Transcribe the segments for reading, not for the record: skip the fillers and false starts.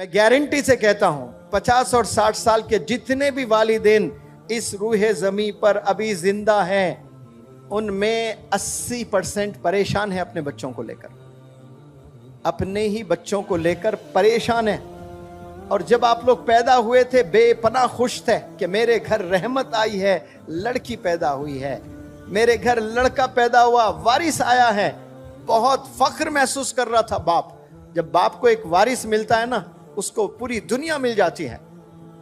میں گارنٹی سے کہتا ہوں 50 اور 60 سال کے جتنے بھی والدین اس روح زمین پر ابھی زندہ ہیں ان میں 80% پریشان ہیں اپنے بچوں کو لے کر، اپنے ہی بچوں کو لے کر پریشان ہیں۔ اور جب آپ لوگ پیدا ہوئے تھے بے پناہ خوش تھے کہ میرے گھر رحمت آئی ہے، لڑکی پیدا ہوئی ہے، میرے گھر لڑکا پیدا ہوا، وارث آیا ہے، بہت فخر محسوس کر رہا تھا باپ۔ جب باپ کو ایک وارث ملتا ہے نا اس کو پوری دنیا مل جاتی ہے،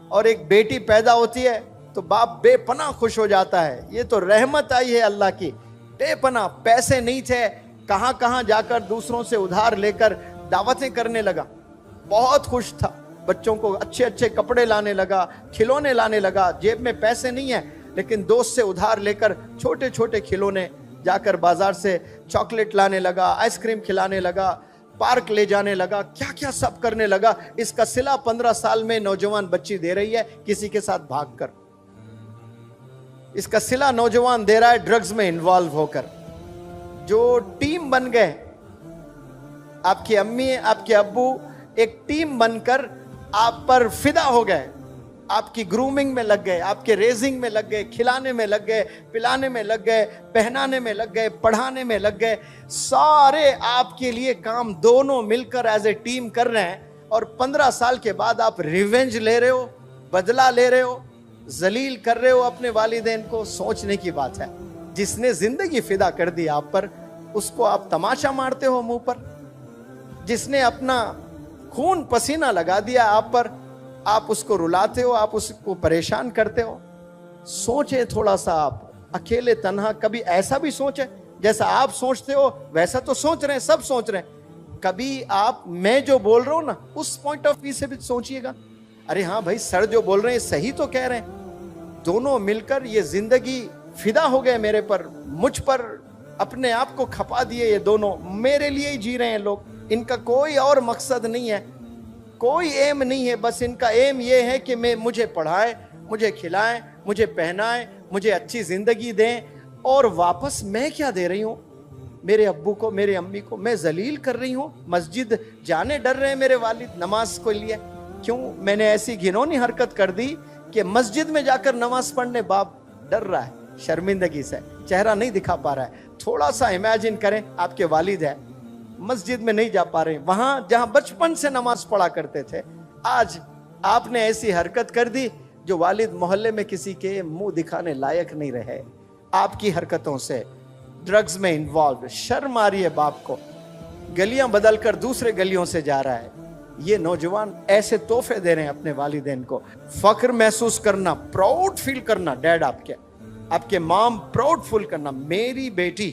اور ایک بیٹی پیدا ہوتی ہے تو باپ بے پناہ خوش ہو جاتا ہے، یہ تو رحمت آئی ہے اللہ کی۔ بے پناہ پیسے نہیں تھے، کہاں کہاں جا کر دوسروں سے ادھار لے کر دعوتیں کرنے لگا، بہت خوش تھا، بچوں کو اچھے اچھے کپڑے لانے لگا، کھلونے لانے لگا، جیب میں پیسے نہیں ہیں لیکن دوست سے ادھار لے کر چھوٹے چھوٹے کھلونے جا کر بازار سے چاکلیٹ لانے لگا، آئس کریم کھلانے لگا، پارک لے جانے لگا، کیا کیا سب کرنے لگا۔ اس کا صلہ 15 سال میں نوجوان بچی دے رہی ہے کسی کے ساتھ بھاگ کر، اس کا صلہ نوجوان دے رہا ہے ڈرگز میں انوالو ہو کر۔ جو ٹیم بن گئے، آپ کی امی آپ کے ابو ایک ٹیم بن کر آپ پر فدا ہو گئے، آپ کی گرومنگ میں لگ گئے، آپ کے ریزنگ میں لگ گئے، کھلانے میں لگ گئے، پلانے میں لگ گئے، پہنانے میں لگ گئے، پڑھانے میں لگ گئے، سارے آپ کے لیے کام دونوں مل کر ایز اے ٹیم کر رہے ہیں۔ اور 15 سال کے بعد آپ ریونج لے رہے ہو، بدلہ لے رہے ہو، ذلیل کر رہے ہو اپنے والدین کو۔ سوچنے کی بات ہے، جس نے زندگی فدا کر دی آپ پر اس کو آپ تماشا مارتے ہو منہ پر، جس نے اپنا خون پسینہ لگا دیا آپ پر آپ اس کو رلاتے ہو، آپ اس کو پریشان کرتے ہو۔ سوچیں تھوڑا سا، آپ اکیلے تنہا کبھی ایسا بھی سوچیں جیسا آپ سوچتے ہو ویسا تو سوچ رہے ہیں، سب سوچ رہے ہیں، کبھی آپ میں جو بول رہا ہوں نا اس پوائنٹ آف ویو سے بھی سوچئے گا، ارے ہاں بھائی سر جو بول رہے ہیں صحیح تو کہہ رہے ہیں۔ دونوں مل کر یہ زندگی فدا ہو گئے میرے پر، مجھ پر اپنے آپ کو کھپا دیے، یہ دونوں میرے لیے ہی جی رہے ہیں لوگ، ان کا کوئی اور مقصد نہیں ہے، کوئی ایم نہیں ہے، بس ان کا ایم یہ ہے کہ مجھے پڑھائیں، مجھے کھلائیں، مجھے پہنائیں، مجھے اچھی زندگی دیں، اور واپس میں کیا دے رہی ہوں میرے ابو کو، میرے امی کو؟ میں ذلیل کر رہی ہوں۔ مسجد جانے ڈر رہے ہیں میرے والد نماز کو لیے، کیوں؟ میں نے ایسی گھنونی حرکت کر دی کہ مسجد میں جا کر نماز پڑھنے باپ ڈر رہا ہے، شرمندگی سے چہرہ نہیں دکھا پا رہا ہے۔ تھوڑا سا امیجن کریں آپ کے والد ہیں، مسجد میں نہیں جا پا رہے، وہاں جہاں بچپن سے نماز پڑھا کرتے تھے، آج آپ نے ایسی حرکت کر دی جو والد محلے میں کسی کے منہ دکھانے لائق نہیں رہے آپ کی حرکتوں سے۔ ڈرگز میں انوالو، شرم آ رہی ہے باپ کو، گلیاں بدل کر دوسرے گلیوں سے جا رہا ہے۔ یہ نوجوان ایسے تحفے دے رہے ہیں اپنے والدین کو، فخر محسوس کرنا، پراؤڈ فیل کرنا، ڈیڈ آپ کے مام پراؤڈ فیل کرنا، میری بیٹی،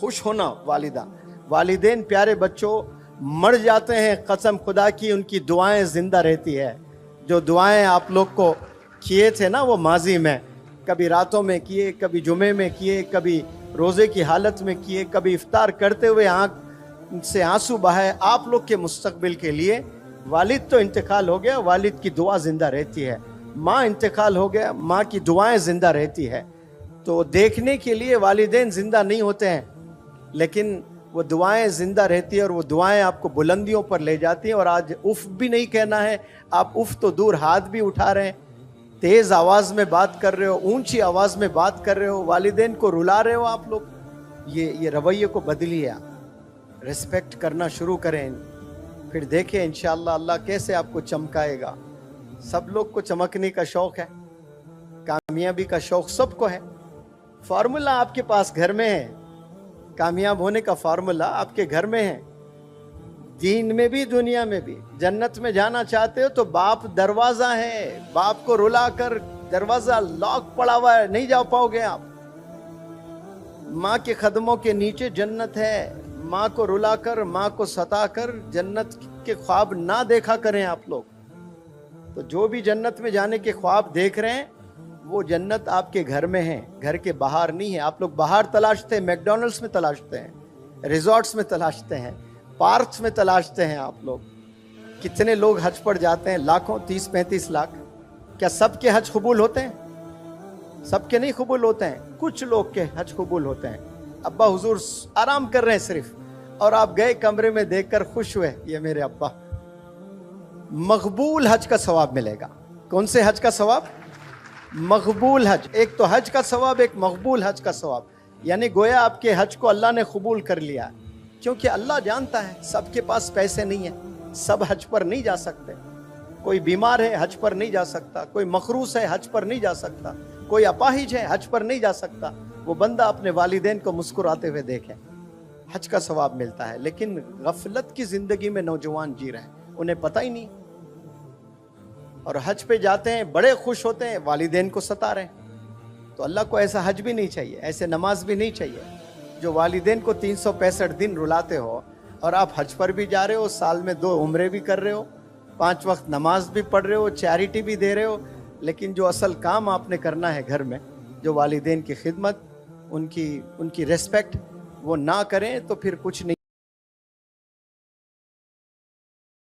خوش ہونا والدہ۔ والدین پیارے بچوں مر جاتے ہیں، قسم خدا کی ان کی دعائیں زندہ رہتی ہے۔ جو دعائیں آپ لوگ کو کیے تھے نا وہ ماضی میں، کبھی راتوں میں کیے، کبھی جمعے میں کیے، کبھی روزے کی حالت میں کیے، کبھی افطار کرتے ہوئے آنکھ سے آنسو بہائے آپ لوگ کے مستقبل کے لیے۔ والد تو انتقال ہو گیا، والد کی دعا زندہ رہتی ہے۔ ماں انتقال ہو گیا، ماں کی دعائیں زندہ رہتی ہے۔ تو دیکھنے کے لیے والدین زندہ نہیں ہوتے ہیں لیکن وہ دعائیں زندہ رہتی ہیں، اور وہ دعائیں آپ کو بلندیوں پر لے جاتی ہیں۔ اور آج اف بھی نہیں کہنا ہے، آپ اف تو دور ہاتھ بھی اٹھا رہے ہیں، تیز آواز میں بات کر رہے ہو، اونچی آواز میں بات کر رہے ہو، والدین کو رلا رہے ہو آپ لوگ۔ یہ رویے کو بدلیے، آپ ریسپیکٹ کرنا شروع کریں، پھر دیکھیں انشاءاللہ اللہ کیسے آپ کو چمکائے گا۔ سب لوگ کو چمکنے کا شوق ہے، کامیابی کا شوق سب کو ہے، فارمولا آپ کے پاس گھر میں ہے، کامیاب ہونے کا فارمولا آپ کے گھر میں ہے، دین میں بھی دنیا میں بھی۔ جنت میں جانا چاہتے ہو تو باپ دروازہ ہے، باپ کو رلا کر دروازہ لاک پڑا ہوا ہے، نہیں جا پاؤ گے آپ۔ ماں کے قدموں کے نیچے جنت ہے، ماں کو رلا کر، ماں کو ستا کر جنت کے خواب نہ دیکھا کریں آپ لوگ۔ تو جو بھی جنت میں جانے کے خواب دیکھ رہے ہیں وہ جنت آپ کے گھر میں ہے، گھر کے باہر نہیں ہے۔ آپ لوگ باہر تلاشتے ہیں، میک ڈونلڈس میں تلاشتے ہیں، ریزورٹس میں تلاشتے ہیں، پارکس میں تلاشتے ہیں۔ آپ لوگ کتنے لوگ حج پر جاتے ہیں؟ لاکھوں، 30-35 لاکھ۔ کیا سب کے حج قبول ہوتے ہیں؟ سب کے نہیں قبول ہوتے ہیں، کچھ لوگ کے حج قبول ہوتے ہیں۔ ابا حضور آرام کر رہے ہیں صرف، اور آپ گئے کمرے میں دیکھ کر خوش ہوئے، یہ میرے ابا مقبول حج کا ثواب ملے گا. کون سے حج کا ثواب؟ مقبول حج. ایک تو حج کا ثواب، ایک مقبول حج کا ثواب. یعنی گویا آپ کے حج کو اللہ نے قبول کر لیا، کیونکہ اللہ جانتا ہے سب کے پاس پیسے نہیں ہیں، سب حج پر نہیں جا سکتے. کوئی بیمار ہے حج پر نہیں جا سکتا، کوئی مخروص ہے حج پر نہیں جا سکتا، کوئی اپاہج ہے حج پر نہیں جا سکتا. وہ بندہ اپنے والدین کو مسکراتے ہوئے دیکھے، حج کا ثواب ملتا ہے. لیکن غفلت کی زندگی میں نوجوان جی رہے ہیں، انہیں پتہ ہی نہیں، اور حج پہ جاتے ہیں بڑے خوش ہوتے ہیں، والدین کو ستا رہے ہیں. تو اللہ کو ایسا حج بھی نہیں چاہیے، ایسے نماز بھی نہیں چاہیے جو والدین کو 365 دن رلاتے ہو، اور آپ حج پر بھی جا رہے ہو، سال میں 2 عمرے بھی کر رہے ہو، 5 وقت نماز بھی پڑھ رہے ہو، چیریٹی بھی دے رہے ہو، لیکن جو اصل کام آپ نے کرنا ہے گھر میں، جو والدین کی خدمت، ان کی ریسپیکٹ، وہ نہ کریں تو پھر کچھ نہیں.